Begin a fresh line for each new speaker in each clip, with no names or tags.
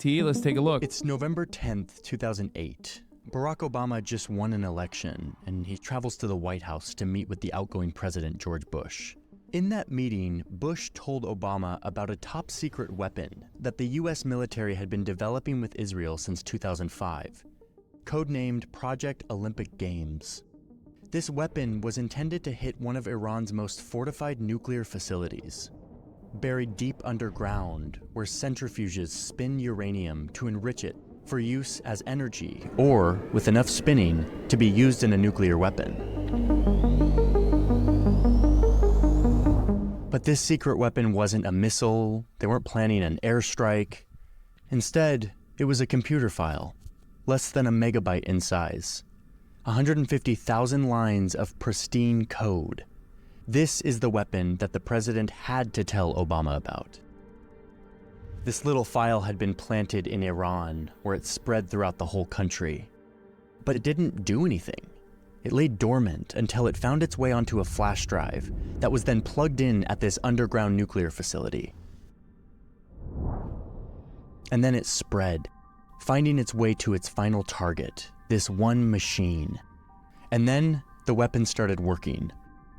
T. Let's take a look.
It's November 10th, 2008. Barack Obama just won an election, and he travels to the White House to meet with the outgoing president, George Bush. In that meeting, Bush told Obama about a top-secret weapon that the US military had been developing with Israel since 2005, codenamed Project Olympic Games. This weapon was intended to hit one of Iran's most fortified nuclear facilities, buried deep underground where centrifuges spin uranium to enrich it for use as energy, or, with enough spinning, to be used in a nuclear weapon. But this secret weapon wasn't a missile, they weren't planning an airstrike. Instead, it was a computer file, less than a megabyte in size. 150,000 lines of pristine code. This is the weapon that the president had to tell Obama about. This little file had been planted in Iran, where it spread throughout the whole country. But it didn't do anything. It lay dormant until it found its way onto a flash drive that was then plugged in at this underground nuclear facility. And then it spread, finding its way to its final target, this one machine. And then the weapon started working,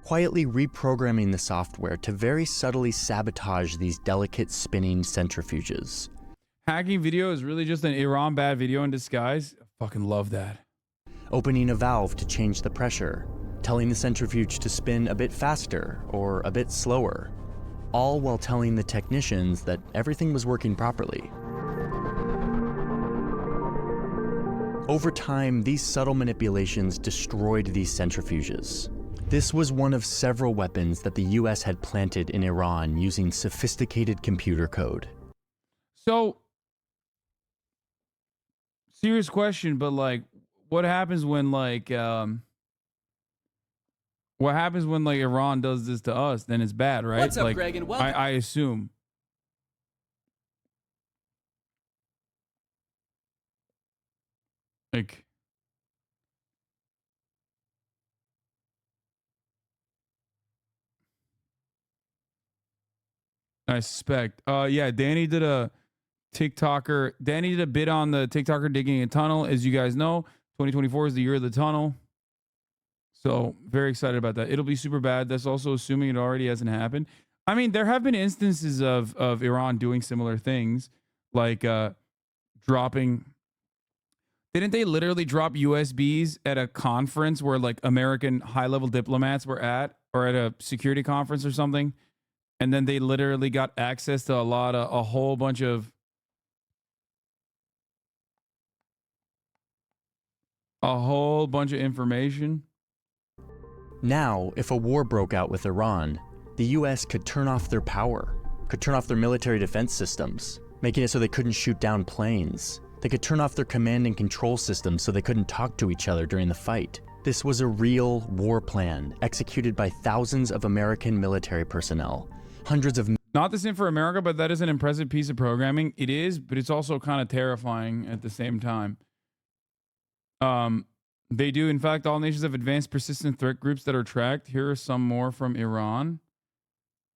quietly reprogramming the software to very subtly sabotage these delicate spinning centrifuges.
Hacking video is really just an Iran bad video in disguise. I fucking love that.
Opening a valve to change the pressure, telling the centrifuge to spin a bit faster or a bit slower, all while telling the technicians that everything was working properly. Over time, these subtle manipulations destroyed these centrifuges. This was one of several weapons that the US had planted in Iran using sophisticated computer code.
So, serious question, but like, what happens when Iran does this to us? Then it's bad, right?
What's up,
like,
Greg, and welcome.
I assume. Like, I suspect. Yeah, Danny did a bid on the TikToker digging a tunnel. As you guys know, 2024 is the year of the tunnel. So very excited about that. It'll be super bad. That's also assuming it already hasn't happened. I mean, there have been instances of Iran doing similar things, like dropping. Didn't they literally drop USBs at a conference where like American high-level diplomats were at, or at a security conference or something? And then they literally got access to a whole bunch of information.
Now, if a war broke out with Iran, the US could turn off their power, could turn off their military defense systems, making it so they couldn't shoot down planes. They could turn off their command and control systems so they couldn't talk to each other during the fight. This was a real war plan executed by thousands of American military personnel. Hundreds of...
Not the same for America, but that is an impressive piece of programming. It is, but it's also kind of terrifying at the same time. They do, in fact, all nations have advanced persistent threat groups that are tracked. Here are some more from Iran.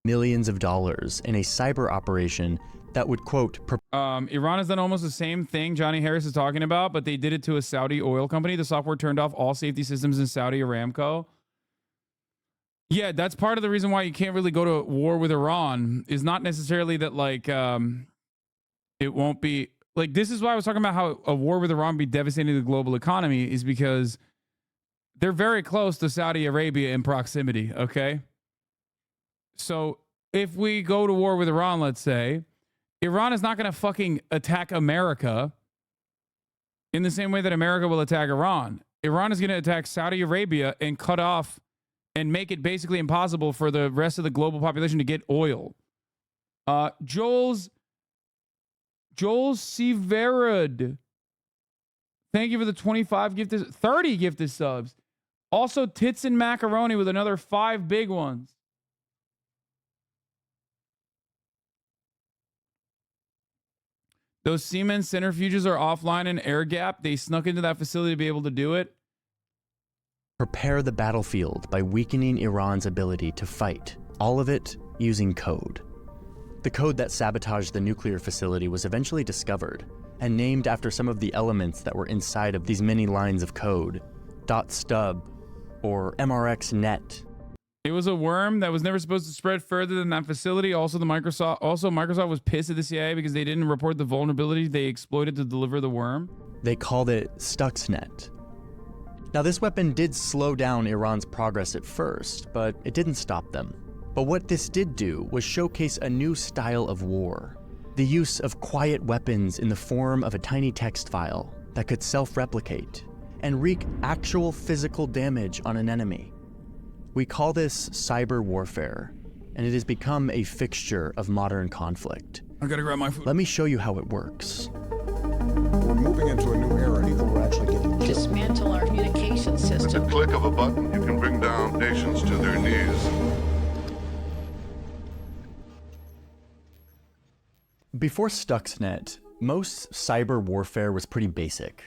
Millions of dollars in a cyber operation that would, quote...
Iran has done almost the same thing Johnny Harris is talking about, but they did it to a Saudi oil company. The software turned off all safety systems in Saudi Aramco. Yeah, that's part of the reason why you can't really go to war with Iran, is not necessarily that, like, it won't be... Like, this is why I was talking about how a war with Iran would be devastating to the global economy, is because they're very close to Saudi Arabia in proximity, okay? So if we go to war with Iran, let's say, Iran is not going to fucking attack America in the same way that America will attack Iran. Iran is going to attack Saudi Arabia and cut off and make it basically impossible for the rest of the global population to get oil. Joel's Severud, thank you for the 30 gifted subs. Also, Tits and Macaroni with another 5 big ones. Those Siemens centrifuges are offline and air gap. They snuck into that facility to be able to do it.
Prepare the battlefield by weakening Iran's ability to fight, all of it using code. The code that sabotaged the nuclear facility was eventually discovered and named after some of the elements that were inside of these many lines of code. .stub or MRXNet.
It was a worm that was never supposed to spread further than that facility. Microsoft was pissed at the CIA because they didn't report the vulnerability they exploited to deliver the worm.
They called it Stuxnet. Now, this weapon did slow down Iran's progress at first, but it didn't stop them. But what this did do was showcase a new style of war. The use of quiet weapons in the form of a tiny text file that could self-replicate and wreak actual physical damage on an enemy. We call this cyber warfare, and it has become a fixture of modern conflict.
I gotta grab my food.
Let me show you how it works.
We're moving into a new era. People are actually getting killed.
Dismantle our communication system.
With the click of a button, you can bring down nations to their knees.
Before Stuxnet, most cyber warfare was pretty basic.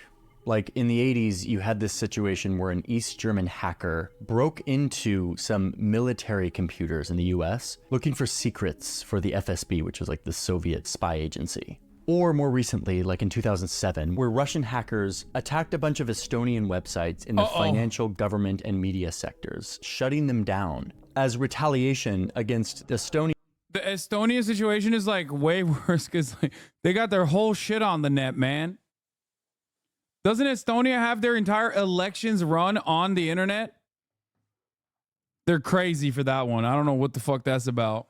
Like in the 80s, you had this situation where an East German hacker broke into some military computers in the US looking for secrets for the FSB, which was like the Soviet spy agency. Or more recently, like in 2007, where Russian hackers attacked a bunch of Estonian websites in the financial, government, and media sectors, shutting them down as retaliation against Estonia.
The Estonia situation is like way worse because like, they got their whole shit on the net, man. Doesn't Estonia have their entire elections run on the internet? They're crazy for that one. I don't know what the fuck that's about.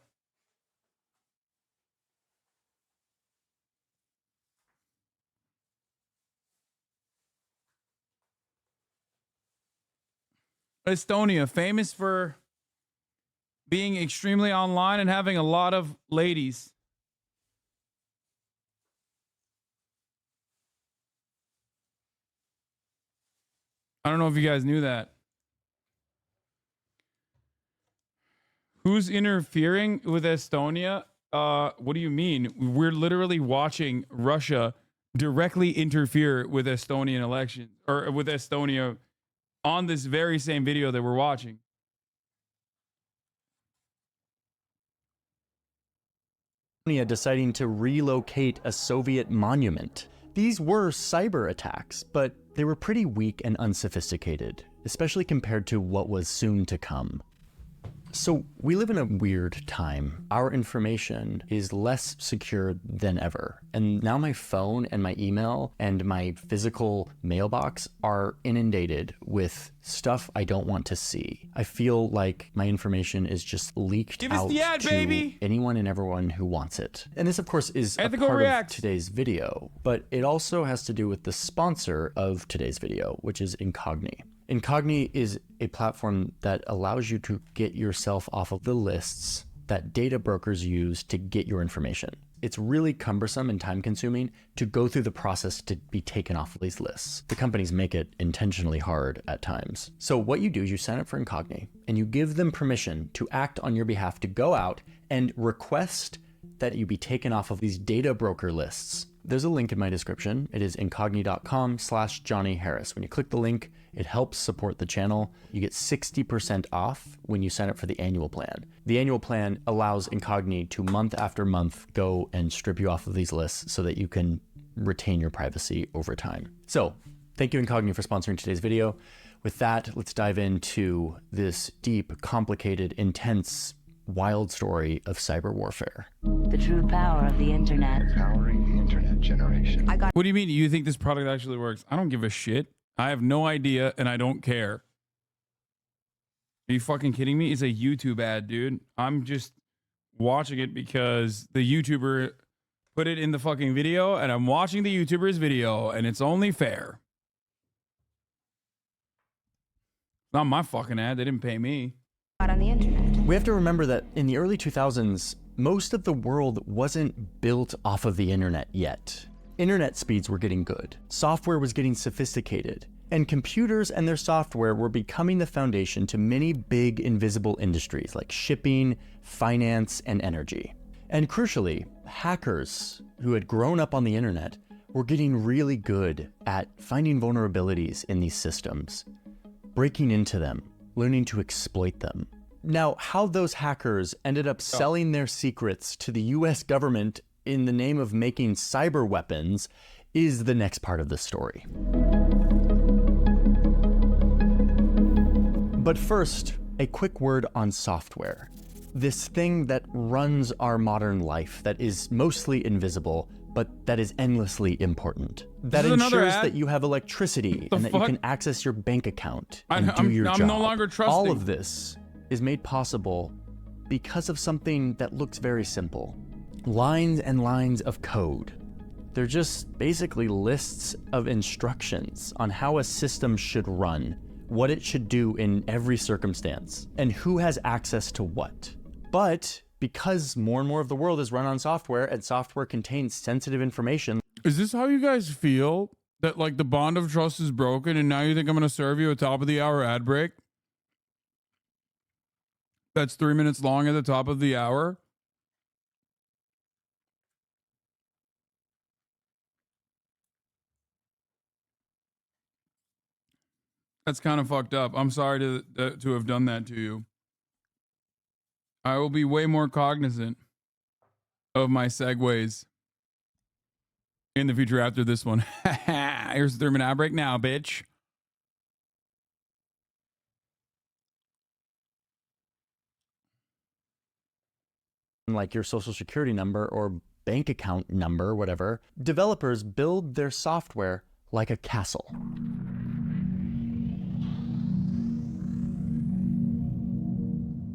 Estonia, famous for being extremely online and having a lot of ladies. I don't know if you guys knew that. Who's interfering with Estonia? What do you mean? We're literally watching Russia directly interfere with Estonian elections, or with Estonia, on this very same video that we're watching.
Deciding to relocate a Soviet monument. These were cyber attacks, but they were pretty weak and unsophisticated, especially compared to what was soon to come. So we live in a weird time. Our information is less secure than ever. And now my phone and my email and my physical mailbox are inundated with stuff I don't want to see. I feel like my information is just leaked out to anyone and everyone who wants it. And this, of course, is a part of today's video, but it also has to do with the sponsor of today's video, which is Incogni. Incogni is a platform that allows you to get yourself off of the lists that data brokers use to get your information. It's really cumbersome and time consuming to go through the process to be taken off of these lists. The companies make it intentionally hard at times. So what you do is you sign up for Incogni and you give them permission to act on your behalf to go out and request that you be taken off of these data broker lists. There's a link in my description. It is incogni.com/Johnny Harris. When you click the link, it helps support the channel. You get 60% off when you sign up for the annual plan. The annual plan allows Incogni to month after month go and strip you off of these lists so that you can retain your privacy over time. So thank you, Incogni, for sponsoring today's video. With that, let's dive into this deep, complicated, intense, wild story of cyber warfare.
The true power of the internet.
Powering the internet generation.
What do you mean you think this product actually works? I don't give a shit. I have no idea and I don't care. Are you fucking kidding me? It's a YouTube ad, dude. I'm just watching it because the YouTuber put it in the fucking video and I'm watching the YouTuber's video and it's only fair. It's not my fucking ad. They didn't pay me.
On the internet.
We have to remember that in the early 2000s, most of the world wasn't built off of the internet yet. Internet speeds were getting good, software was getting sophisticated, and computers and their software were becoming the foundation to many big invisible industries like shipping, finance, and energy. And crucially, hackers who had grown up on the internet were getting really good at finding vulnerabilities in these systems, breaking into them, learning to exploit them. Now, how those hackers ended up selling their secrets to the US government in the name of making cyber weapons is the next part of the story. But first, a quick word on software. This thing that runs our modern life, that is mostly invisible, but that is endlessly important. That ensures that you have electricity and that you can access your bank account and do your job.
I'm no longer trusting.
All of this is made possible because of something that looks very simple. Lines and lines of code. They're just basically lists of instructions on how a system should run, what it should do in every circumstance, and who has access to what. But because more and more of the world is run on software and software contains sensitive information.
Is this how you guys feel? That like the bond of trust is broken and now you think I'm going to serve you a top of the hour ad break? That's 3 minutes long at the top of the hour? That's kind of fucked up. I'm sorry to have done that to you. I will be way more cognizant of my segues in the future after this one. Here's the 3 minute ad break now, bitch.
Like your social security number or bank account number, whatever. Developers build their software like a castle.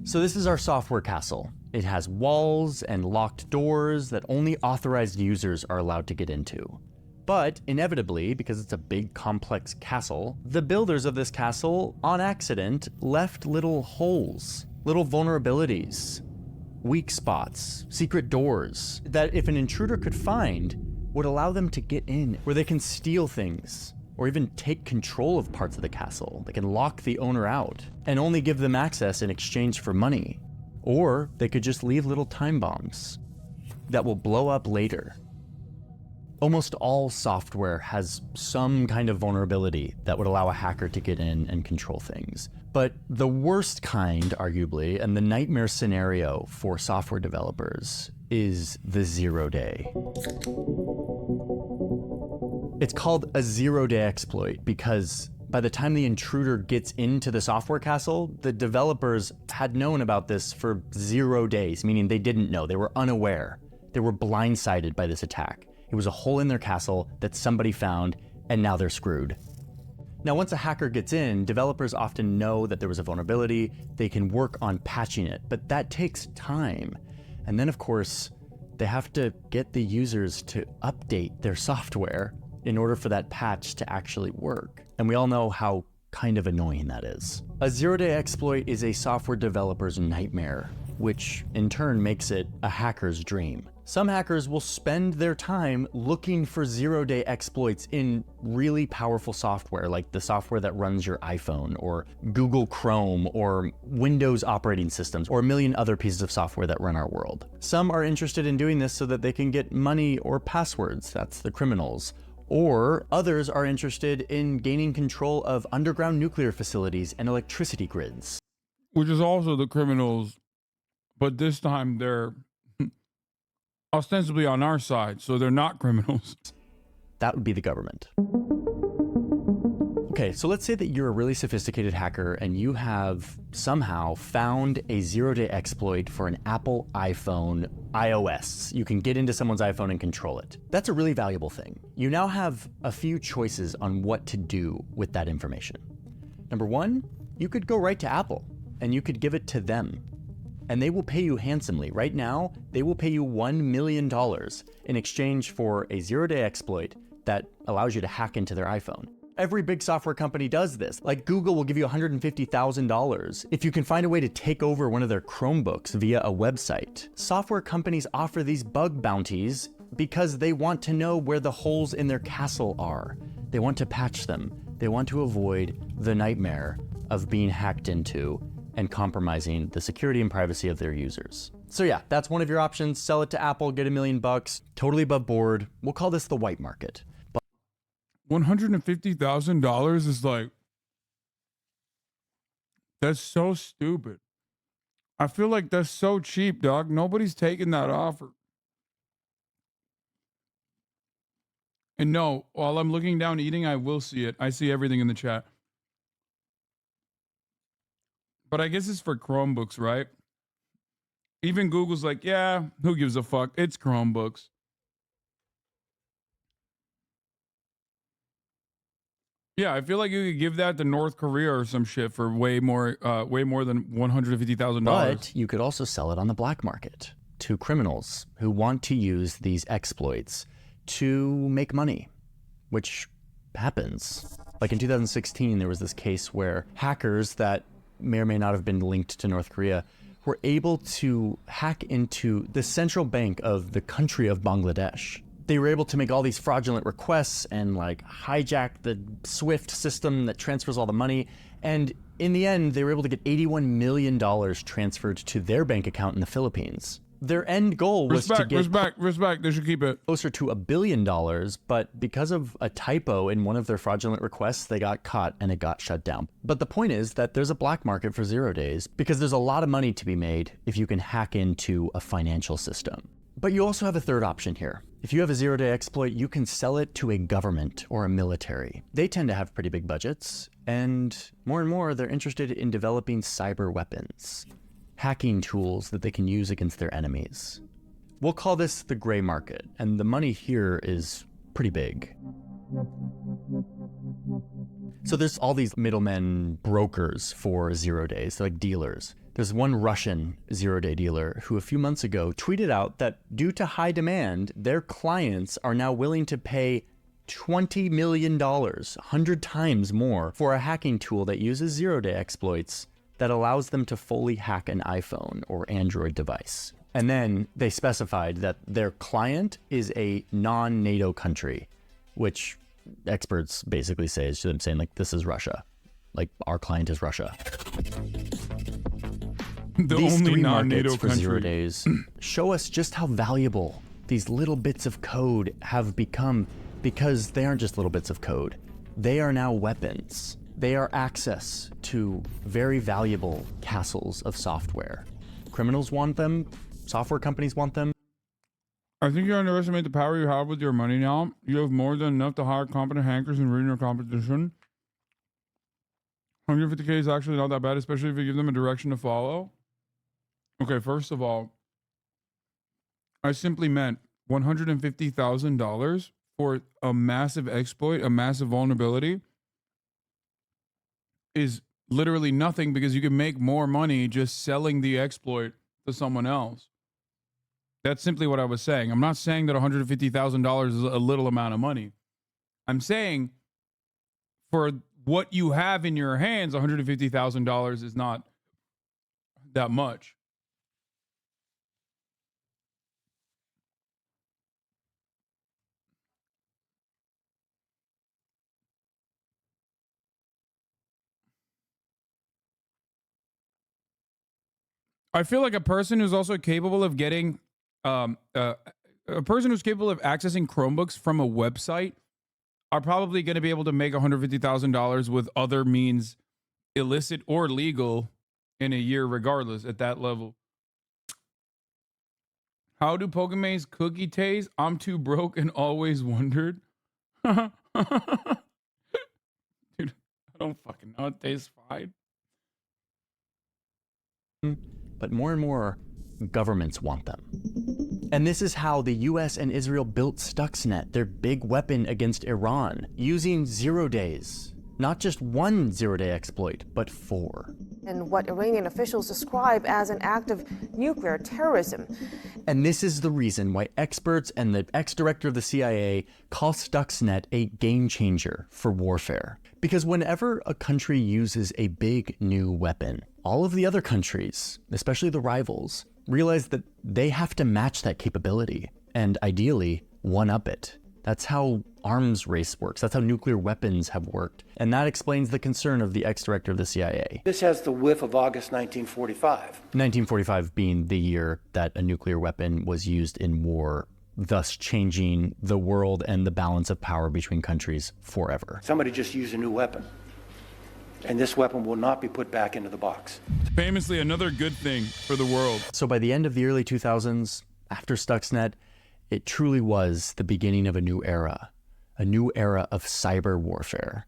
So this is our software castle. It has walls and locked doors that only authorized users are allowed to get into. But inevitably, because it's a big complex castle, the builders of this castle, on accident, left little holes, little vulnerabilities, weak spots, secret doors that if an intruder could find, would allow them to get in, where they can steal things, or even take control of parts of the castle. They can lock the owner out and only give them access in exchange for money. Or they could just leave little time bombs that will blow up later. Almost all software has some kind of vulnerability that would allow a hacker to get in and control things. But the worst kind, arguably, and the nightmare scenario for software developers is the 0 day. It's called a 0 day exploit because by the time the intruder gets into the software castle, the developers had known about this for 0 days, meaning they didn't know, they were unaware. They were blindsided by this attack. It was a hole in their castle that somebody found, and now they're screwed. Now, once a hacker gets in, developers often know that there was a vulnerability, they can work on patching it, but that takes time. And then, of course, they have to get the users to update their software in order for that patch to actually work. And we all know how kind of annoying that is. A 0 day exploit is a software developer's nightmare, which in turn makes it a hacker's dream. Some hackers will spend their time looking for 0 day exploits in really powerful software, like the software that runs your iPhone or Google Chrome or Windows operating systems or a million other pieces of software that run our world. Some are interested in doing this so that they can get money or passwords, that's the criminals. Or others are interested in gaining control of underground nuclear facilities and electricity grids.
Which is also the criminals, but this time they're ostensibly on our side, so they're not criminals.
That would be the government. Okay, so let's say that you're a really sophisticated hacker and you have somehow found a 0 day exploit for an Apple iPhone iOS. You can get into someone's iPhone and control it. That's a really valuable thing. You now have a few choices on what to do with that information. Number one, you could go right to Apple and you could give it to them. And they will pay you handsomely. Right now, they will pay you $1 million in exchange for a 0 day exploit that allows you to hack into their iPhone. Every big software company does this. Like Google will give you $150,000 if you can find a way to take over one of their Chromebooks via a website. Software companies offer these bug bounties because they want to know where the holes in their castle are. They want to patch them. They want to avoid the nightmare of being hacked into and compromising the security and privacy of their users. So yeah, that's one of your options. Sell it to Apple, get $1 million, totally above board. We'll call this the white market.
$150,000 is like, that's so stupid. I feel like that's so cheap, dog. Nobody's taking that offer. And no, while I'm looking down eating, I will see it. I see everything in the chat. But I guess it's for Chromebooks, right? Even Google's like, yeah, who gives a fuck? It's Chromebooks. Yeah, I feel like you could give that to North Korea or some shit for way more than $150,000.
But you could also sell it on the black market to criminals who want to use these exploits to make money, which happens. Like in 2016, there was this case where hackers that may or may not have been linked to North Korea were able to hack into the central bank of the country of Bangladesh. They were able to make all these fraudulent requests and like hijack the SWIFT system that transfers all the money. And in the end, they were able to get $81 million transferred to their bank account in the Philippines. Their end goal was to get
respect. They should keep it
closer to $1 billion, but because of a typo in one of their fraudulent requests, they got caught and it got shut down. But the point is that there's a black market for 0 days because there's a lot of money to be made if you can hack into a financial system. But you also have a third option here. If you have a 0-day exploit, you can sell it to a government or a military. They tend to have pretty big budgets, and more, they're interested in developing cyber weapons, hacking tools that they can use against their enemies. We'll call this the gray market, and the money here is pretty big. So there's all these middlemen brokers for 0 days, they're like dealers. There's one Russian 0-day dealer who a few months ago tweeted out that due to high demand, their clients are now willing to pay $20 million, 100 times more, for a hacking tool that uses 0-day exploits that allows them to fully hack an iPhone or Android device. And then they specified that their client is a non-NATO country, which experts basically say is them saying like, this is Russia. Like our client is Russia. These
only
three
non-NATO
markets for
country.
0 days show us just how valuable these little bits of code have become, because they aren't just little bits of code. They are now weapons. They are access to very valuable castles of software. Criminals want them. Software companies want them.
I think you underestimate the power you have with your money now. You have more than enough to hire competent hackers and ruin your competition. 150K is actually not that bad, especially if you give them a direction to follow. Okay, first of all, I simply meant $150,000 for a massive exploit, a massive vulnerability, is literally nothing, because you can make more money just selling the exploit to someone else. That's simply what I was saying. I'm not saying that $150,000 is a little amount of money. I'm saying for what you have in your hands, $150,000 is not that much. I feel like a person who's also capable of getting, a person who's capable of accessing Chromebooks from a website are probably going to be able to make $150,000 with other means, illicit or legal, in a year, regardless, at that level. How do Pokemon's cookie taste? I'm too broke and always wondered. Dude, I don't fucking know. It tastes fine.
But more and more governments want them. And this is how the US and Israel built Stuxnet, their big weapon against Iran, using 0 days. Not just one 0-day exploit, but 4.
And what Iranian officials describe as an act of nuclear terrorism.
And this is the reason why experts and the ex-director of the CIA call Stuxnet a game changer for warfare. Because whenever a country uses a big new weapon, all of the other countries, especially the rivals, realize that they have to match that capability and ideally one-up it. That's how arms race works. That's how nuclear weapons have worked. And that explains the concern of the ex-director of the CIA.
This has the whiff of August 1945.
1945 being the year that a nuclear weapon was used in war, thus changing the world and the balance of power between countries forever.
Somebody just used a new weapon. and this weapon will not be put back into the box.
Famously, another good thing for the world.
So by the end of the early 2000s, after Stuxnet, it truly was the beginning of a new era of cyber warfare.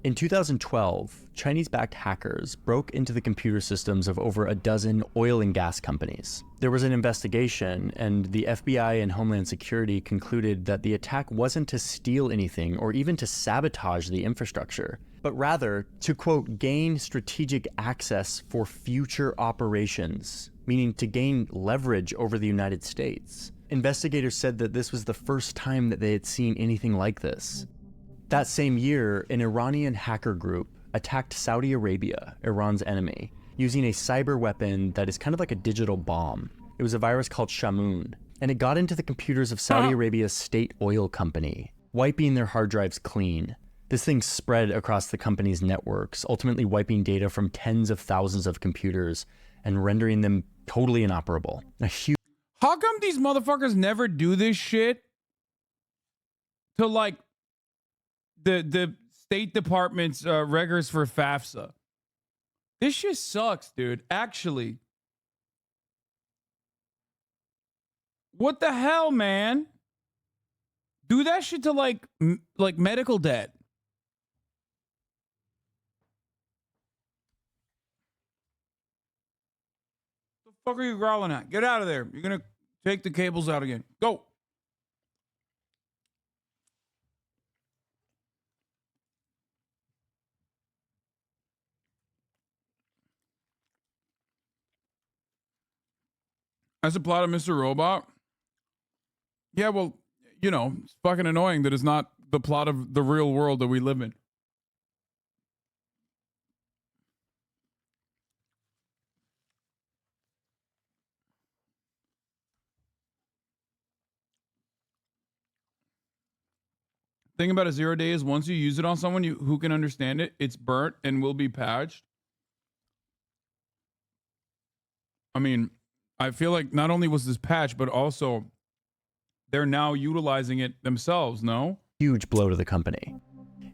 In 2012, Chinese-backed hackers broke into the computer systems of over a dozen oil and gas companies. There was an investigation, and the FBI and Homeland Security concluded that the attack wasn't to steal anything or even to sabotage the infrastructure, but rather to, quote, gain strategic access for future operations, meaning to gain leverage over the United States. Investigators said that this was the first time that they had seen anything like this. That same year, an Iranian hacker group attacked Saudi Arabia, Iran's enemy, using a cyber weapon that is kind of like a digital bomb. It was a virus called Shamoon, and it got into the computers of Saudi Arabia's state oil company, wiping their hard drives clean. This thing spread across the company's networks, ultimately wiping data from tens of thousands of computers and rendering them totally inoperable.
How come these motherfuckers never do this shit to like the State Department's records for FAFSA? This shit sucks, dude. Actually. What the hell, man? Do that shit to like medical debt. The fuck are you growling at? Get out of there. You're gonna take the cables out again. Go. That's the plot of Mr. Robot. Yeah, well, you know, it's fucking annoying that it's not the plot of the real world that we live in. Thing about a 0 day is once you use it on someone who can understand it, it's burnt and will be patched. I mean, I feel like not only was this patched, but also they're now utilizing it themselves, no?
Huge blow to the company.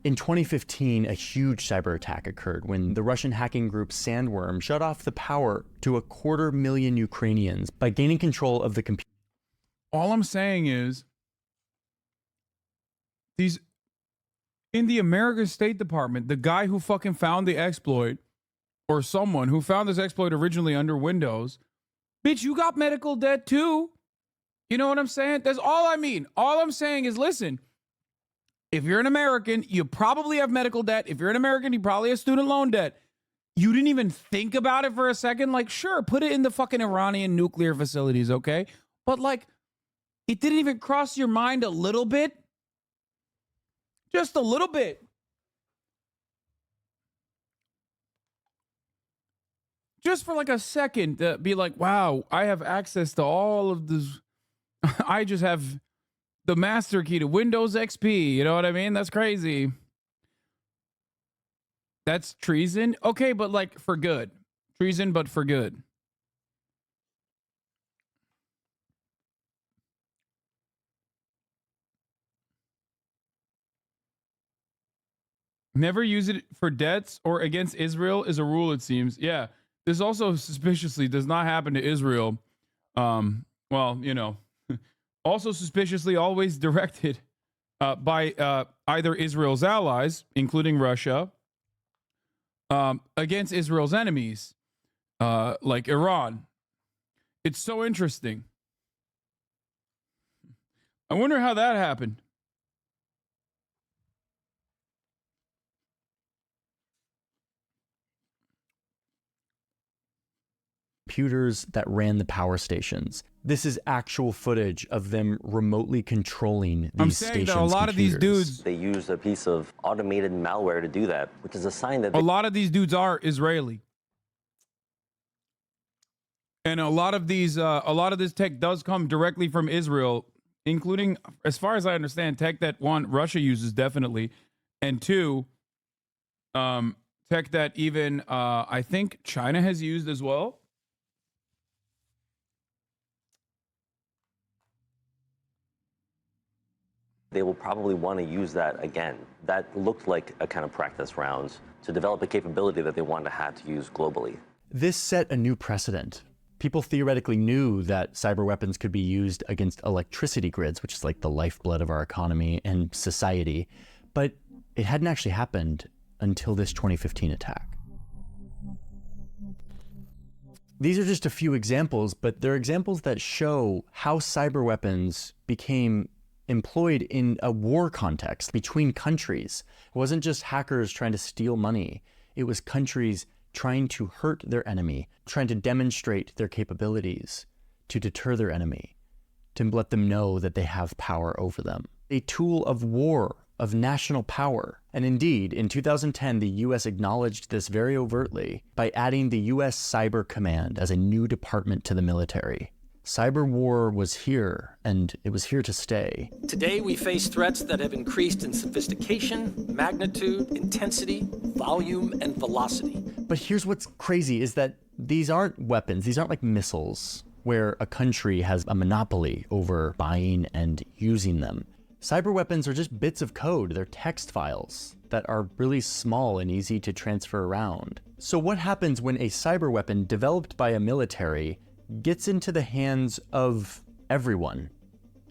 In 2015, a huge cyber attack occurred when the Russian hacking group Sandworm shut off the power to 250,000 Ukrainians by gaining control of the computer.
All I'm saying is, these in the American State Department, the guy who fucking found the exploit, or someone who found this exploit originally under Windows, bitch, you got medical debt too. You know what I'm saying? That's all I mean. All I'm saying is, listen, if you're an American, you probably have medical debt. If you're an American, you probably have student loan debt. You didn't even think about it for a second. Like, sure, put it in the fucking Iranian nuclear facilities, okay? But like, it didn't even cross your mind a little bit. Just a little bit. Just for like a second, be like, wow, I have access to all of this. I just have the master key to Windows XP. You know what I mean? That's crazy. That's treason. Okay, but like for good. Treason, but for good. Never use it for debts or against Israel is a rule, it seems. Yeah. This also suspiciously does not happen to Israel. Well, you know, also suspiciously always directed by either Israel's allies, including Russia, against Israel's enemies, like Iran. It's so interesting. I wonder how that happened.
Computers that ran the power stations. This is actual footage of them remotely controlling these stations. I'm saying that a lot of these dudes,
they used a piece of automated malware to do that, which is a sign that
a lot of these dudes are Israeli. And a lot of this tech does come directly from Israel, including, as far as I understand, tech that one, Russia uses definitely, and two, tech that even I think China has used as well.
they will probably want to use that again. That looked like a kind of practice rounds to develop a capability that they wanted to have to use globally.
This set a new precedent. People theoretically knew that cyber weapons could be used against electricity grids, which is like the lifeblood of our economy and society, but it hadn't actually happened until this 2015 attack. These are just a few examples, but they're examples that show how cyber weapons became employed in a war context between countries. It wasn't just hackers trying to steal money. It was countries trying to hurt their enemy, trying to demonstrate their capabilities, to deter their enemy, to let them know that they have power over them. A tool of war, of national power. And indeed, in 2010, the US acknowledged this very overtly by adding the US Cyber Command as a new department to the military. Cyber war was here, and it was here to stay.
Today, we face threats that have increased in sophistication, magnitude, intensity, volume, and velocity.
But here's what's crazy is that these aren't weapons. These aren't like missiles where a country has a monopoly over buying and using them. Cyber weapons are just bits of code. They're text files that are really small and easy to transfer around. So what happens when a cyber weapon developed by a military gets into the hands of everyone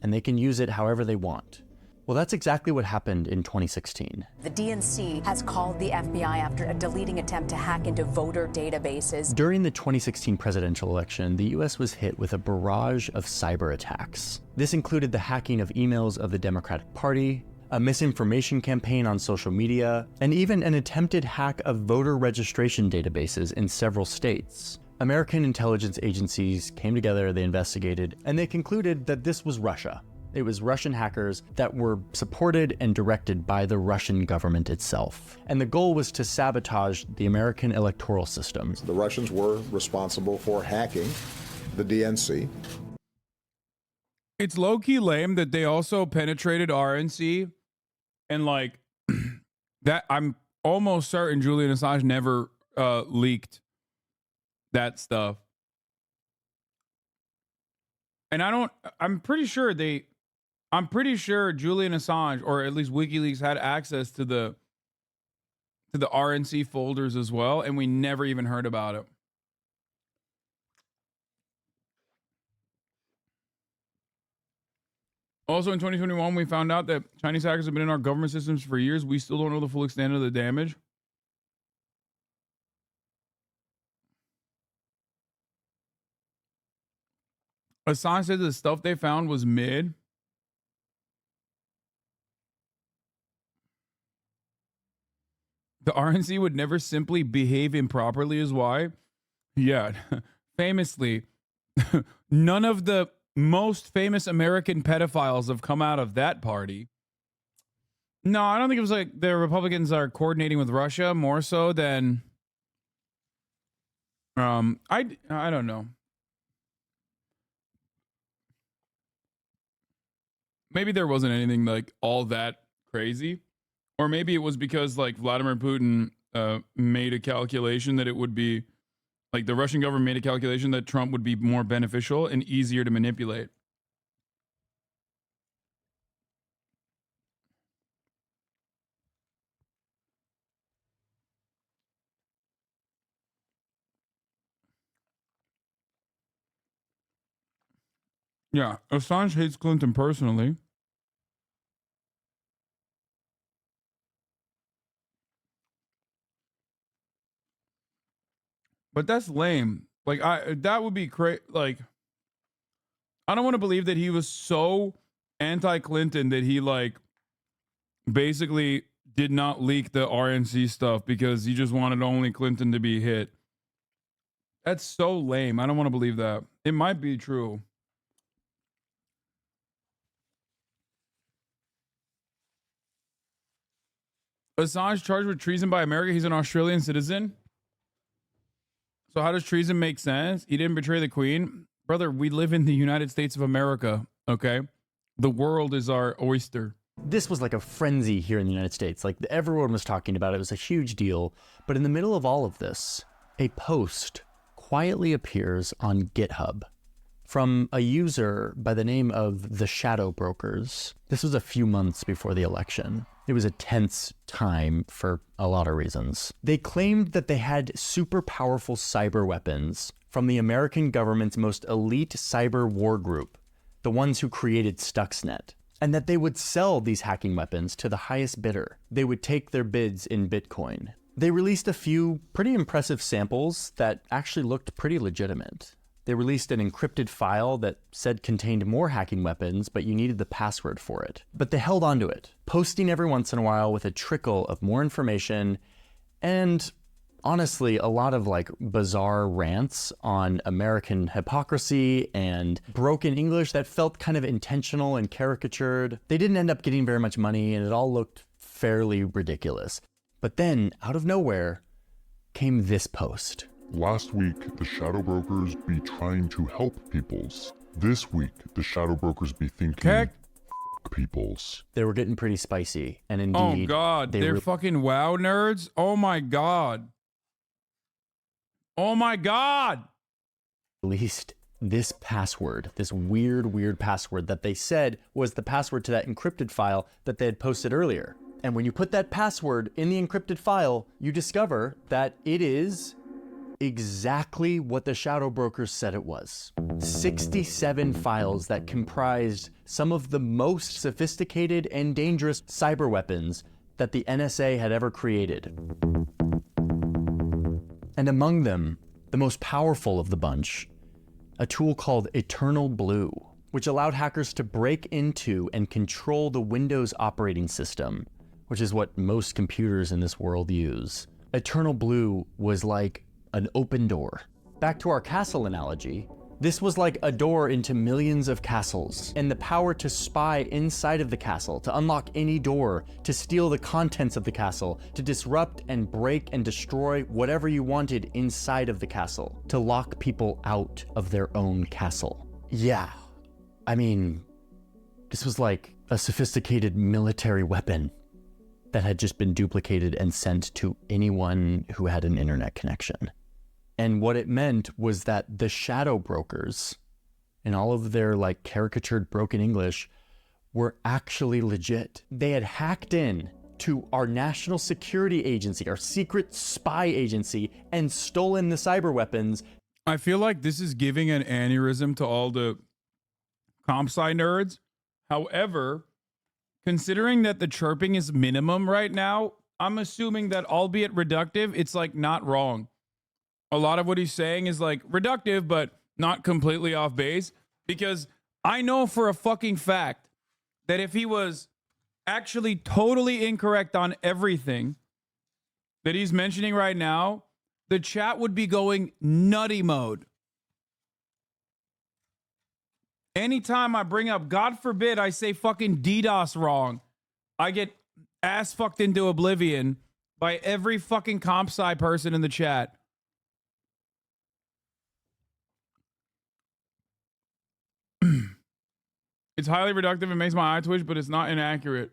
and they can use it however they want? Well, that's exactly what happened in 2016.
The DNC has called the FBI after a deleting attempt to hack into voter databases.
During the 2016 presidential election, the US was hit with a barrage of cyber attacks. This included the hacking of emails of the Democratic Party, a misinformation campaign on social media, and even an attempted hack of voter registration databases in several states. American intelligence agencies came together, they investigated, and they concluded that this was Russia. It was Russian hackers that were supported and directed by the Russian government itself. And the goal was to sabotage the American electoral system.
The Russians were responsible for hacking the DNC.
It's low-key lame that they also penetrated RNC and like that. I'm almost certain Julian Assange never leaked that stuff. And I'm pretty sure Julian Assange, or at least WikiLeaks, had access to the RNC folders as well, and we never even heard about it. Also, in 2021, we found out that Chinese hackers have been in our government systems for years. We still don't know the full extent of the damage. Assange said the stuff they found was mid. The RNC would never simply behave improperly is why. Yeah, famously, none of the most famous American pedophiles have come out of that party. No, I don't think it was like the Republicans are coordinating with Russia more so than I don't know. Maybe there wasn't anything like all that crazy. Or maybe it was because like Vladimir Putin made a calculation that it would be like the Russian government made a calculation that Trump would be more beneficial and easier to manipulate. Yeah, Assange hates Clinton personally. But that's lame. Like that would be crazy. Like, I don't want to believe that he was so anti-Clinton that he like basically did not leak the RNC stuff because he just wanted only Clinton to be hit. That's so lame. I don't want to believe that. It might be true. Assange charged with treason by America. He's an Australian citizen. So how does treason make sense? He didn't betray the Queen. Brother, we live in the United States of America, okay? The world is our oyster.
This was like a frenzy here in the United States. Like everyone was talking about it. It was a huge deal. But in the middle of all of this, a post quietly appears on GitHub. from a user by the name of the Shadow Brokers. This was a few months before the election. It was a tense time for a lot of reasons. They claimed that they had super powerful cyber weapons from the American government's most elite cyber war group, the ones who created Stuxnet, and that they would sell these hacking weapons to the highest bidder. They would take their bids in Bitcoin. They released a few pretty impressive samples that actually looked pretty legitimate. They released an encrypted file that said contained more hacking weapons, but you needed the password for it. But they held onto it, posting every once in a while with a trickle of more information and honestly a lot of like bizarre rants on American hypocrisy and broken English that felt kind of intentional and caricatured. They didn't end up getting very much money and it all looked fairly ridiculous. But then out of nowhere came this post.
Last week, the shadow brokers be trying to help peoples. This week, the shadow brokers be thinking,
Heck.
Peoples.
They were getting pretty spicy, and indeed,
oh god, they're fucking WoW nerds. Oh my god. Oh my god.
Released this password, this weird password that they said was the password to that encrypted file that they had posted earlier. And when you put that password in the encrypted file, you discover that it is exactly what the shadow brokers said it was. 67 files that comprised some of the most sophisticated and dangerous cyber weapons that the NSA had ever created. And among them, the most powerful of the bunch, a tool called Eternal Blue, which allowed hackers to break into and control the Windows operating system, which is what most computers in this world use. Eternal Blue was like an open door. Back to our castle analogy, this was like a door into millions of castles, and the power to spy inside of the castle, to unlock any door, to steal the contents of the castle, to disrupt and break and destroy whatever you wanted inside of the castle, to lock people out of their own castle. Yeah, I mean, this was like a sophisticated military weapon that had just been duplicated and sent to anyone who had an internet connection. And what it meant was that the shadow brokers, in all of their like caricatured broken English, were actually legit. They had hacked in to our national security agency, our secret spy agency, and stolen the cyber weapons.
I feel like this is giving an aneurysm to all the comp sci nerds. However, considering that the chirping is minimum right now, I'm assuming that, albeit reductive, it's like not wrong. A lot of what he's saying is like reductive, but not completely off base, because I know for a fucking fact that if he was actually totally incorrect on everything that he's mentioning right now, the chat would be going nutty mode. Anytime I bring up, God forbid, I say fucking DDoS wrong, I get ass fucked into oblivion by every fucking comp sci person in the chat. It's highly reductive. It makes my eye twitch, but it's not inaccurate.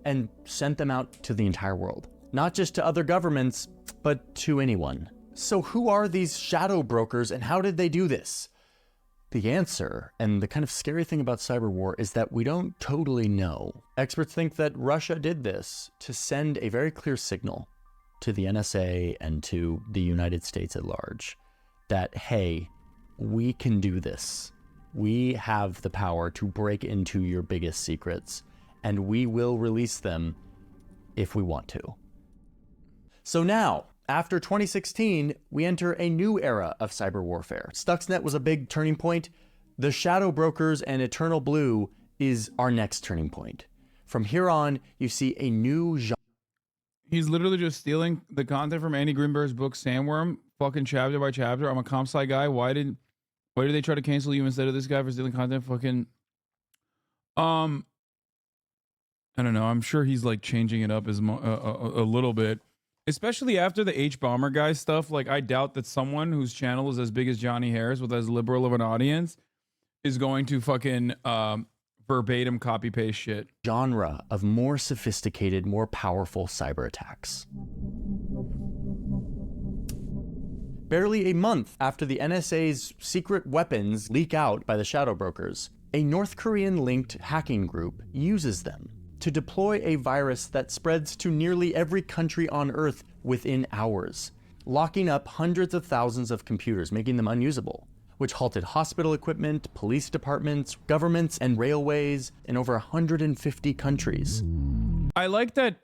And sent them out to the entire world. Not just to other governments, but to anyone. So who are these shadow brokers and how did they do this? The answer, and the kind of scary thing about cyber war, is that we don't totally know. Experts think that Russia did this to send a very clear signal to the NSA and to the United States at large that, hey, we can do this. We have the power to break into your biggest secrets, and we will release them if we want to. So now, after 2016, we enter a new era of cyber warfare. Stuxnet was a big turning point. The shadow brokers and Eternal Blue is our next turning point. From here on, you see a new genre.
He's literally just stealing the content from Andy Greenberg's book Sandworm, fucking chapter by chapter. I'm a comp sci guy. Why did they try to cancel you instead of this guy for stealing content? Fucking I don't know. I'm sure he's like changing it up as a little bit, especially after the H Bomber guy stuff. Like, I doubt that someone whose channel is as big as Johnny Harris with as liberal of an audience is going to fucking verbatim copy paste shit.
Genre of more sophisticated, more powerful cyber attacks. Barely a month after the NSA's secret weapons leak out by the shadow brokers, a North Korean-linked hacking group uses them to deploy a virus that spreads to nearly every country on Earth within hours, locking up hundreds of thousands of computers, making them unusable, which halted hospital equipment, police departments, governments, and railways in over 150 countries.
I like that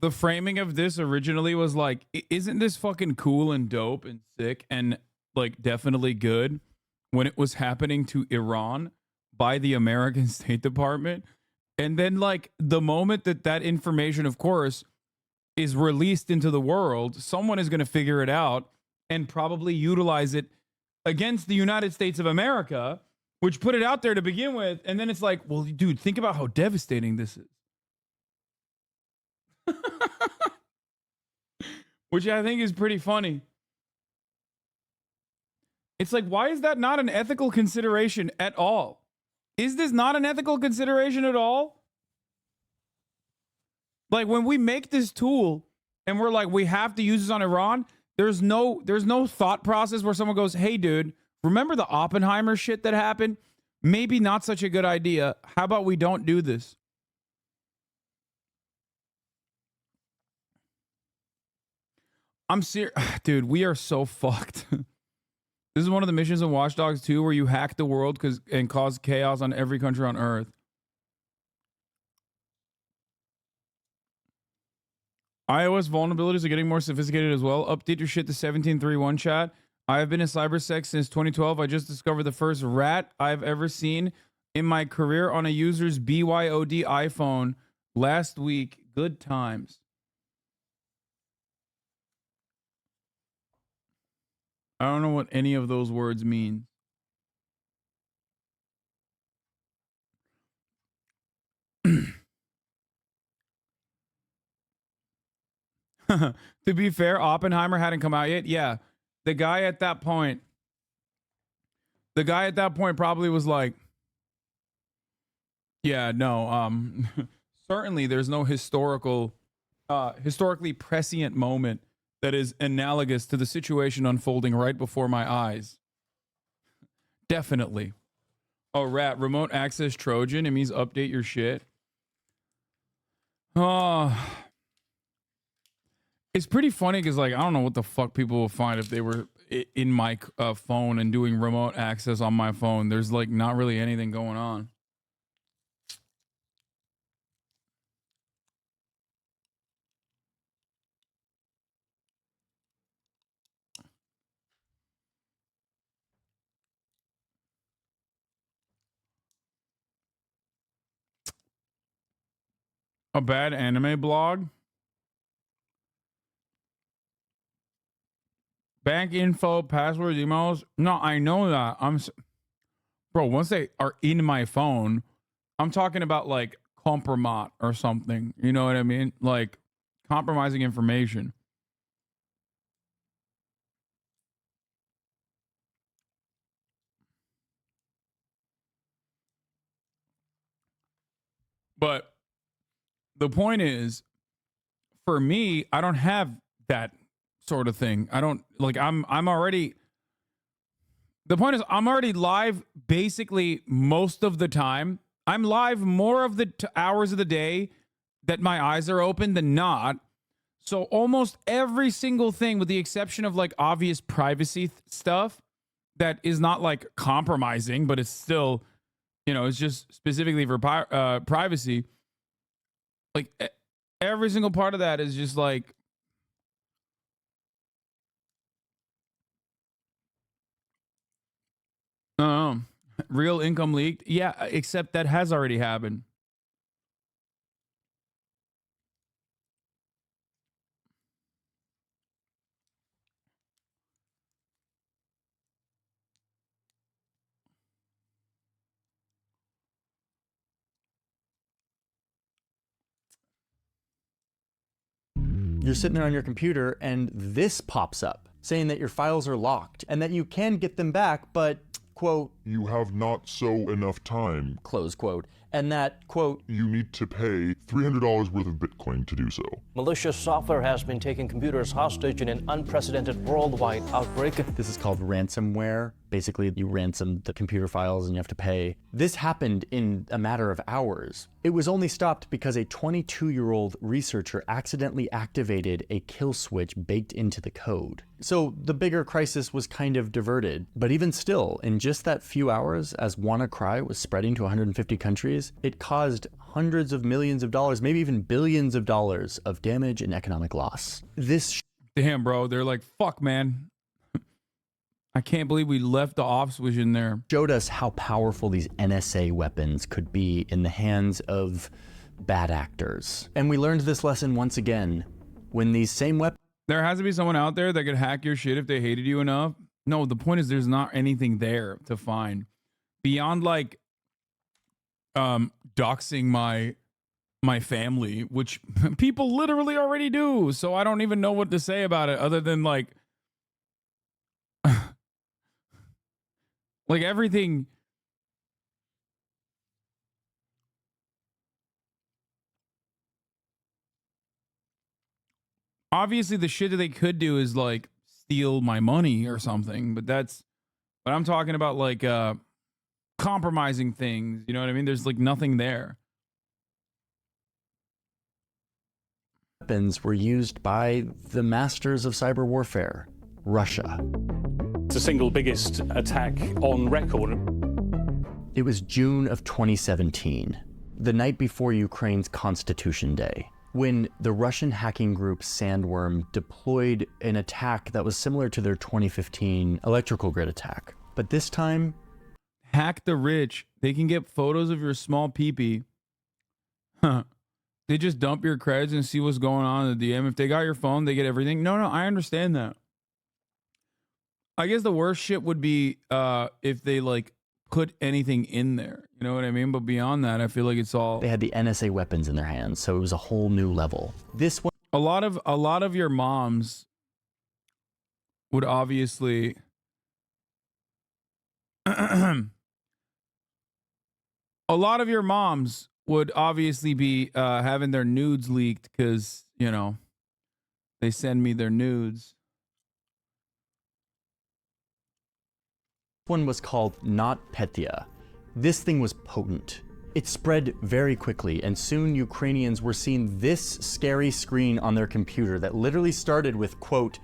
the framing of this originally was like, isn't this fucking cool and dope and sick and like definitely good when it was happening to Iran by the American State Department? And then like the moment that that information, of course, is released into the world, someone is going to figure it out and probably utilize it against the United States of America, which put it out there to begin with. And then it's like, well, dude, think about how devastating this is. Which I think is pretty funny. It's like, why is that not an ethical consideration at all? Is this not an ethical consideration at all? Like when we make this tool and we're like, we have to use this on Iran, there's no thought process where someone goes, hey, dude, remember the Oppenheimer shit that happened? Maybe not such a good idea. How about we don't do this? I'm serious. Dude, we are so fucked. This is one of the missions in Watch Dogs 2 where you hack the world and cause chaos on every country on Earth. iOS vulnerabilities are getting more sophisticated as well. Update your shit to 17.3.1 chat. I have been in cybersec since 2012. I just discovered the first rat I've ever seen in my career on a user's BYOD iPhone last week. Good times. I don't know what any of those words mean. To be fair, Oppenheimer hadn't come out yet. Yeah. The guy at that point probably was like, yeah, no, certainly there's no historically prescient moment that is analogous to the situation unfolding right before my eyes. Definitely. Oh, rat, remote access Trojan. It means update your shit. Oh, it's pretty funny because, like, I don't know what the fuck people will find if they were in my phone and doing remote access on my phone. There's, like, not really anything going on. A bad anime blog? Bank info, passwords, emails. No, I know that. Bro, once they are in my phone, I'm talking about like compromat or something. You know what I mean? Like compromising information. But the point is, for me, I don't have that sort of thing. I don't like, I'm already, the point is I'm already live basically most of the time. I'm live more of the hours of the day that my eyes are open than not. So almost every single thing, with the exception of like obvious privacy stuff that is not like compromising, but it's still, you know, it's just specifically for privacy. Like every single part of that is just like, real income leaked. Yeah, except that has already happened.
You're sitting there on your computer and this pops up saying that your files are locked and that you can get them back, but, quote,
you have not so enough time,
close quote, and that, quote,
you need to pay $300 worth of Bitcoin to do so.
Malicious software has been taking computers hostage in an unprecedented worldwide outbreak.
This is called ransomware. Basically, you ransom the computer files and you have to pay. This happened in a matter of hours. It was only stopped because a 22-year-old researcher accidentally activated a kill switch baked into the code. So the bigger crisis was kind of diverted. But even still, in just that few hours, as WannaCry was spreading to 150 countries, it caused hundreds of millions of dollars, maybe even billions of dollars of damage and economic loss.
Damn, bro. They're like, fuck, man. I can't believe we left the off switch in there.
Showed us how powerful these NSA weapons could be in the hands of bad actors. And we learned this lesson once again when these same weapons...
There has to be someone out there that could hack your shit if they hated you enough. No, the point is there's not anything there to find. Beyond like doxing my family, which people literally already do. So I don't even know what to say about it other than like... like everything. Obviously, the shit that they could do is like steal my money or something, but I'm talking about like compromising things. You know what I mean? There's like nothing there.
Weapons were used by the masters of cyber warfare, Russia.
It's the single biggest attack on record.
It was June of 2017, the night before Ukraine's Constitution Day, when the Russian hacking group Sandworm deployed an attack that was similar to their 2015 electrical grid attack. But this time...
Hack the rich. They can get photos of your small peepee. Huh. They just dump your creds and see what's going on in the DM. If they got your phone, they get everything. No, I understand that. I guess the worst shit would be if they like put anything in there. You know what I mean? But beyond that, I feel like it's all...
They had the NSA weapons in their hands, so it was a whole new level. This one...
A lot of your moms would obviously... a lot of your moms would obviously be having their nudes leaked because, you know, they send me their nudes.
One was called NOT HasanAbi. This thing was potent. It spread very quickly, and soon Ukrainians were seeing this scary screen on their computer that literally started with, quote,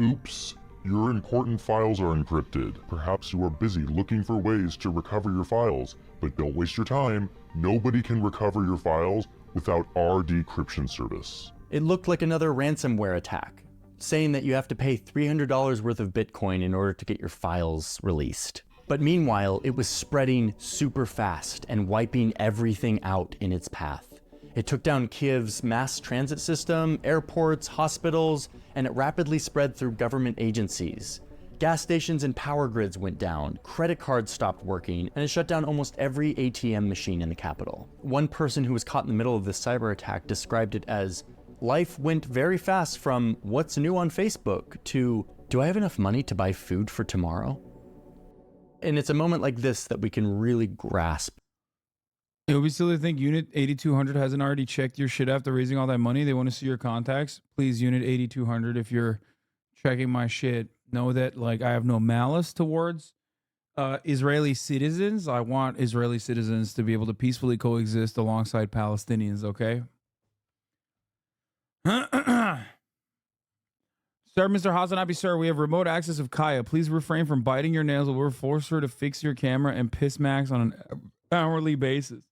"Oops, your important files are encrypted. Perhaps you are busy looking for ways to recover your files, but don't waste your time. Nobody can recover your files without our decryption service."
It looked like another ransomware attack, saying that you have to pay $300 worth of Bitcoin in order to get your files released. But meanwhile, it was spreading super fast and wiping everything out in its path. It took down Kiev's mass transit system, airports, hospitals, and it rapidly spread through government agencies. Gas stations and power grids went down, credit cards stopped working, and it shut down almost every ATM machine in the capital. One person who was caught in the middle of this cyber attack described it as, life went very fast from what's new on Facebook to, do I have enough money to buy food for tomorrow? And it's a moment like this that we can really grasp.
Yo, we still think Unit 8200 hasn't already checked your shit after raising all that money. They want to see your contacts. Please, Unit 8200, if you're checking my shit, know that like I have no malice towards Israeli citizens. I want Israeli citizens to be able to peacefully coexist alongside Palestinians, okay? Sir, Mr. HasanAbi, sir, we have remote access of Kaya. Please refrain from biting your nails or we'll force her to fix your camera and piss Max on an hourly basis.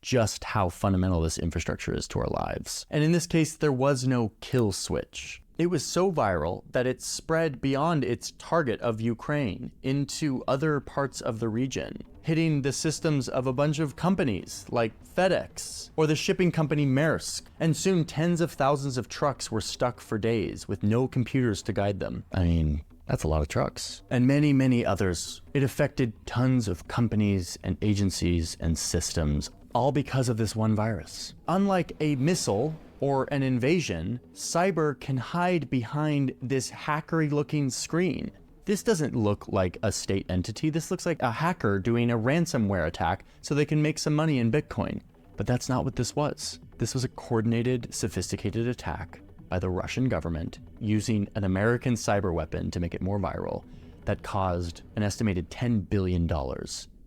Just how fundamental this infrastructure is to our lives. And in this case, there was no kill switch. It was so viral that it spread beyond its target of Ukraine into other parts of the region, hitting the systems of a bunch of companies like FedEx or the shipping company Maersk. And soon tens of thousands of trucks were stuck for days with no computers to guide them. I mean, that's a lot of trucks. And many, many others. It affected tons of companies and agencies and systems, all because of this one virus. Unlike a missile or an invasion, cyber can hide behind this hackery-looking screen. This doesn't look like a state entity. This looks like a hacker doing a ransomware attack so they can make some money in Bitcoin. But that's not what this was. This was a coordinated, sophisticated attack by the Russian government using an American cyber weapon to make it more viral that caused an estimated $10 billion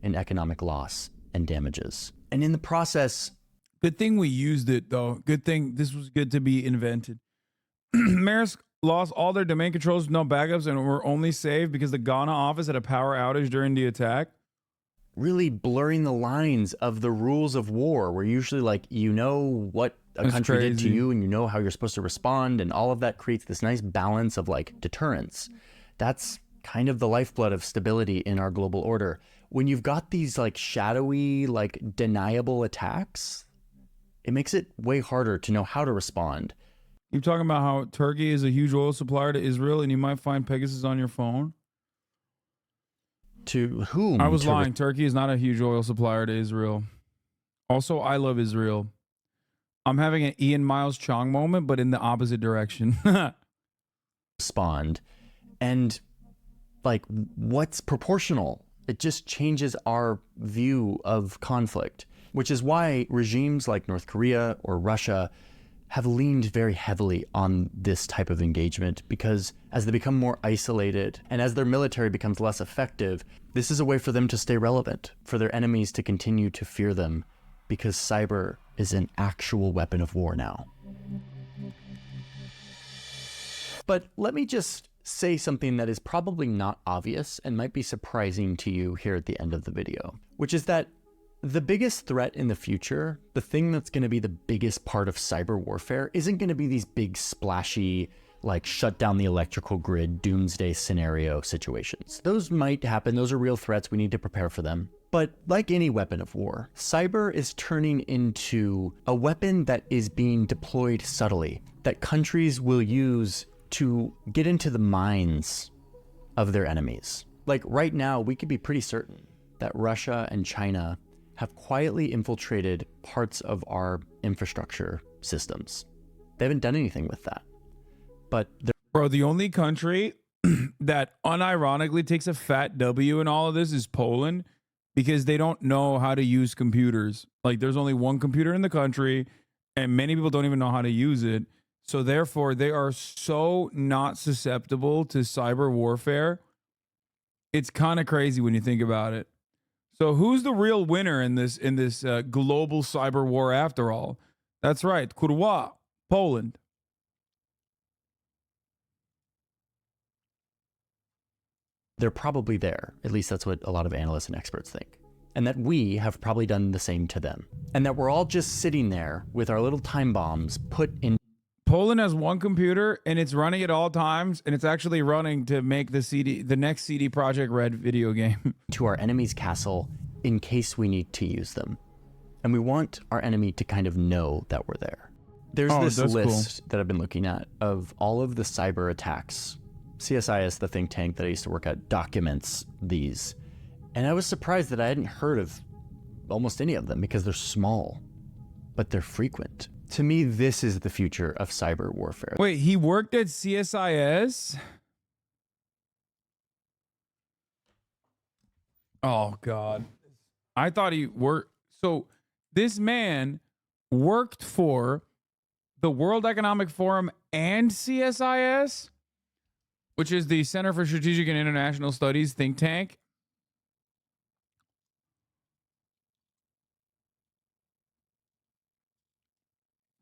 in economic loss and damages. And in the process...
Good thing we used it, though. Good thing this was good to be invented. Maersk lost all their domain controls, no backups, and were only saved because the Ghana office had a power outage during the attack.
Really blurring the lines of the rules of war, where usually, like, you know what a country did to you and you know how you're supposed to respond, and all of that creates this nice balance of, like, deterrence. That's kind of the lifeblood of stability in our global order. When you've got these, like, shadowy, like, deniable attacks, it makes it way harder to know how to respond.
You're talking about how Turkey is a huge oil supplier to Israel and you might find Pegasus on your phone?
To whom?
I was lying. Turkey is not a huge oil supplier to Israel. Also, I love Israel. I'm having an Ian Miles Chong moment, but in the opposite direction.
Respond. And, like, what's proportional? It just changes our view of conflict, which is why regimes like North Korea or Russia have leaned very heavily on this type of engagement, because as they become more isolated and as their military becomes less effective, this is a way for them to stay relevant, for their enemies to continue to fear them, because cyber is an actual weapon of war now. But let me just say something that is probably not obvious and might be surprising to you here at the end of the video, which is that the biggest threat in the future, the thing that's going to be the biggest part of cyber warfare, isn't going to be these big splashy, like, shut down the electrical grid, doomsday scenario situations. Those might happen. Those are real threats. We need to prepare for them. But like any weapon of war, cyber is turning into a weapon that is being deployed subtly, that countries will use to get into the minds of their enemies. Like, right now, we could be pretty certain that Russia and China have quietly infiltrated parts of our infrastructure systems. They haven't done anything with that. But
bro, the only country that unironically takes a fat W in all of this is Poland, because they don't know how to use computers. Like, there's only one computer in the country and many people don't even know how to use it. So therefore, they are so not susceptible to cyber warfare. It's kind of crazy when you think about it. So who's the real winner in this global cyber war after all? That's right, Kurwa, Poland.
They're probably there. At least that's what a lot of analysts and experts think. And that we have probably done the same to them. And that we're all just sitting there with our little time bombs put in.
Poland has one computer and it's running at all times, and it's actually running to make the next CD Projekt Red video game.
To our enemy's castle in case we need to use them. And we want our enemy to kind of know that we're there. There's this list that I've been looking at of all of the cyber attacks. CSIS, the think tank that I used to work at, documents these. And I was surprised that I hadn't heard of almost any of them because they're small, but they're frequent. To me, this is the future of cyber warfare.
Wait, he worked at CSIS? Oh, God. I thought he worked. So this man worked for the World Economic Forum and CSIS, which is the Center for Strategic and International Studies think tank.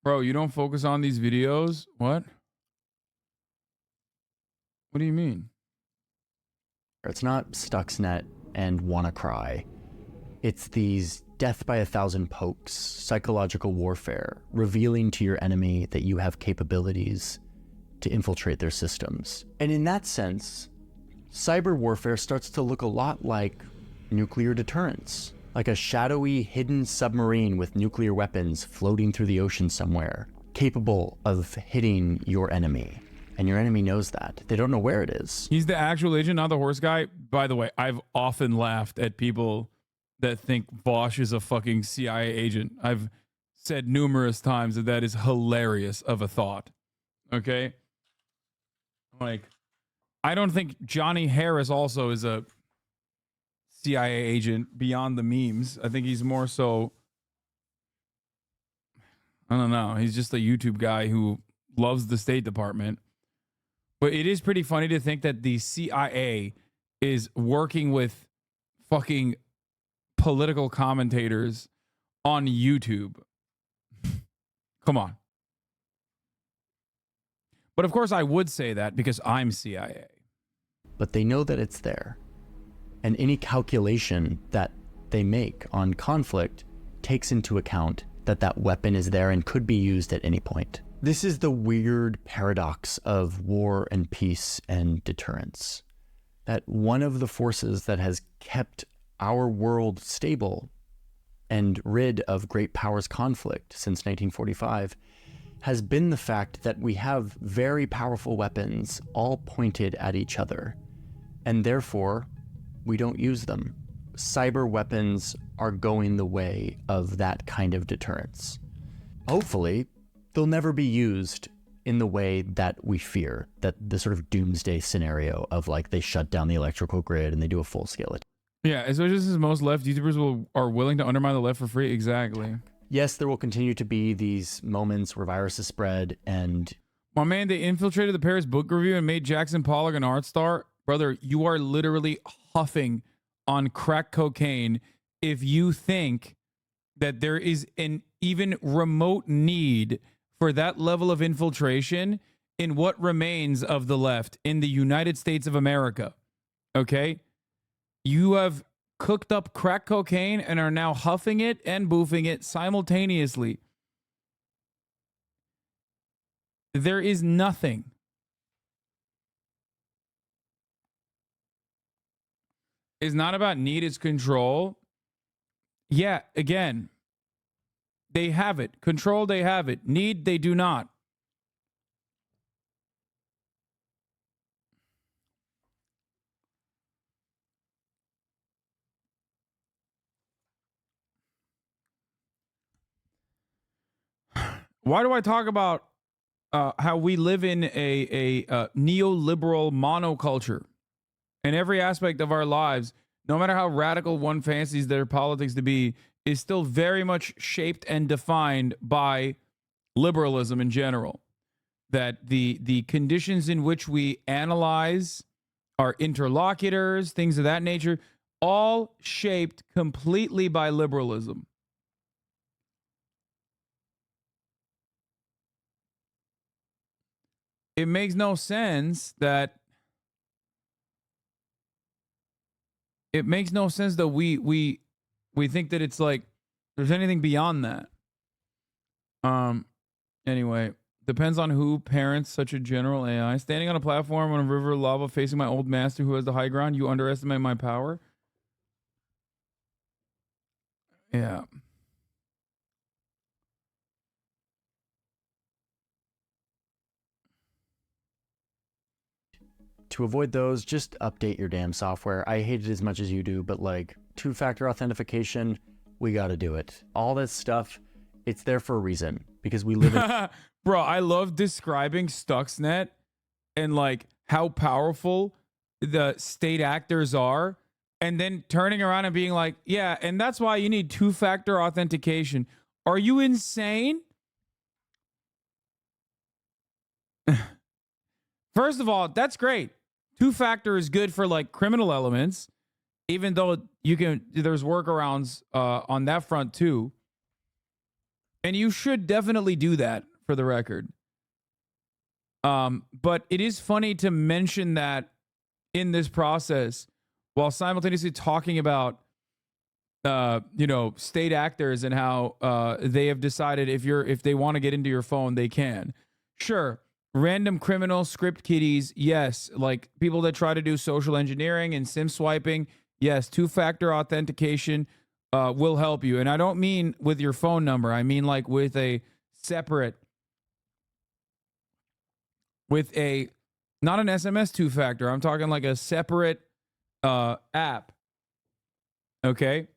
Bro, you don't focus on these videos? What? What do you mean?
It's not Stuxnet and WannaCry. It's these death by 1,000 pokes, psychological warfare, revealing to your enemy that you have capabilities to infiltrate their systems. And in that sense, cyber warfare starts to look a lot like nuclear deterrence. Like a shadowy, hidden submarine with nuclear weapons floating through the ocean somewhere, capable of hitting your enemy. And your enemy knows that. They don't know where it is.
He's the actual agent, not the horse guy. By the way, I've often laughed at people that think Bosch is a fucking CIA agent. I've said numerous times that that is hilarious of a thought. Okay? Like, I don't think Johnny Harris also is a CIA agent beyond the memes. I think he's more so, I don't know. He's just a YouTube guy who loves the State Department. But it is pretty funny to think that the CIA is working with fucking political commentators on YouTube. Come on. But of course I would say that because I'm CIA.
But they know that it's there. And any calculation that they make on conflict takes into account that that weapon is there and could be used at any point. This is the weird paradox of war and peace and deterrence. That one of the forces that has kept our world stable and rid of great powers conflict since 1945 has been the fact that we have very powerful weapons all pointed at each other, and therefore we don't use them. Cyber weapons are going the way of that kind of deterrence. Hopefully, they'll never be used in the way that we fear, that the sort of doomsday scenario of like they shut down the electrical grid and they do a full-scale attack.
Yeah, especially since most left YouTubers are willing to undermine the left for free. Exactly.
Yes, there will continue to be these moments where viruses spread and...
My man, they infiltrated the Paris Book Review and made Jackson Pollock an art star. Brother, you are literally huffing on crack cocaine if you think that there is an even remote need for that level of infiltration in what remains of the left in the United States of America. Okay? You have cooked up crack cocaine and are now huffing it and boofing it simultaneously. There is nothing. It's not about need, it's control. Yeah, again, they have it. Control, they have it. Need, they do not. Why do I talk about how we live in a neoliberal monoculture in every aspect of our lives, no matter how radical one fancies their politics to be, is still very much shaped and defined by liberalism in general. That the conditions in which we analyze our interlocutors, things of that nature, all shaped completely by liberalism. It makes no sense that we think that it's like there's anything beyond that. Anyway, depends on who parents such a general AI. Standing on a platform on a river of lava facing my old master who has the high ground, you underestimate my power. Yeah.
To avoid those, just update your damn software. I hate it as much as you do, but like two-factor authentication, we got to do it. All this stuff, it's there for a reason because we live in...
Bro, I love describing Stuxnet and like how powerful the state actors are and then turning around and being like, yeah, and that's why you need two-factor authentication. Are you insane? First of all, that's great. Two-factor is good for like criminal elements, even though there's workarounds on that front too. And you should definitely do that for the record. But it is funny to mention that in this process while simultaneously talking about state actors and how they have decided if they want to get into your phone, they can. Sure. Random criminal script kiddies, yes. Like people that try to do social engineering and sim swiping, yes. Two-factor authentication will help you. And I don't mean with your phone number. I mean like with a separate, not an SMS two-factor. I'm talking like a separate app. Okay.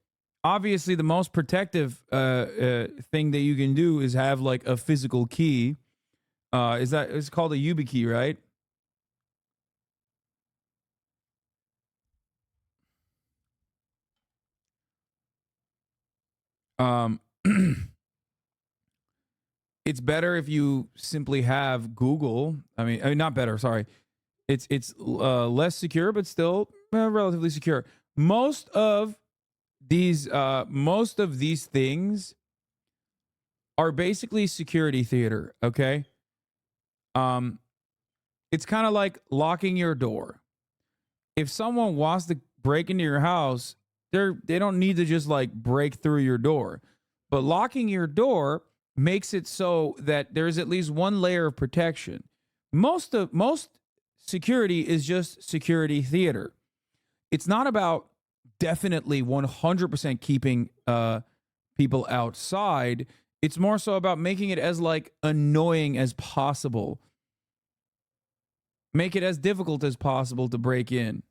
Obviously, the most protective thing that you can do is have like a physical key. It's called a YubiKey, right? It's better if you simply have Google. I mean, not better. Sorry, it's less secure, but still relatively secure. Most of these things are basically security theater. Okay. It's kind of like locking your door. If someone wants to break into your house, they don't need to just like break through your door. But locking your door makes it so that there's at least one layer of protection. Most security is just security theater. It's not about definitely 100% keeping people outside. It's more so about making it as like annoying as possible. Make it as difficult as possible to break in.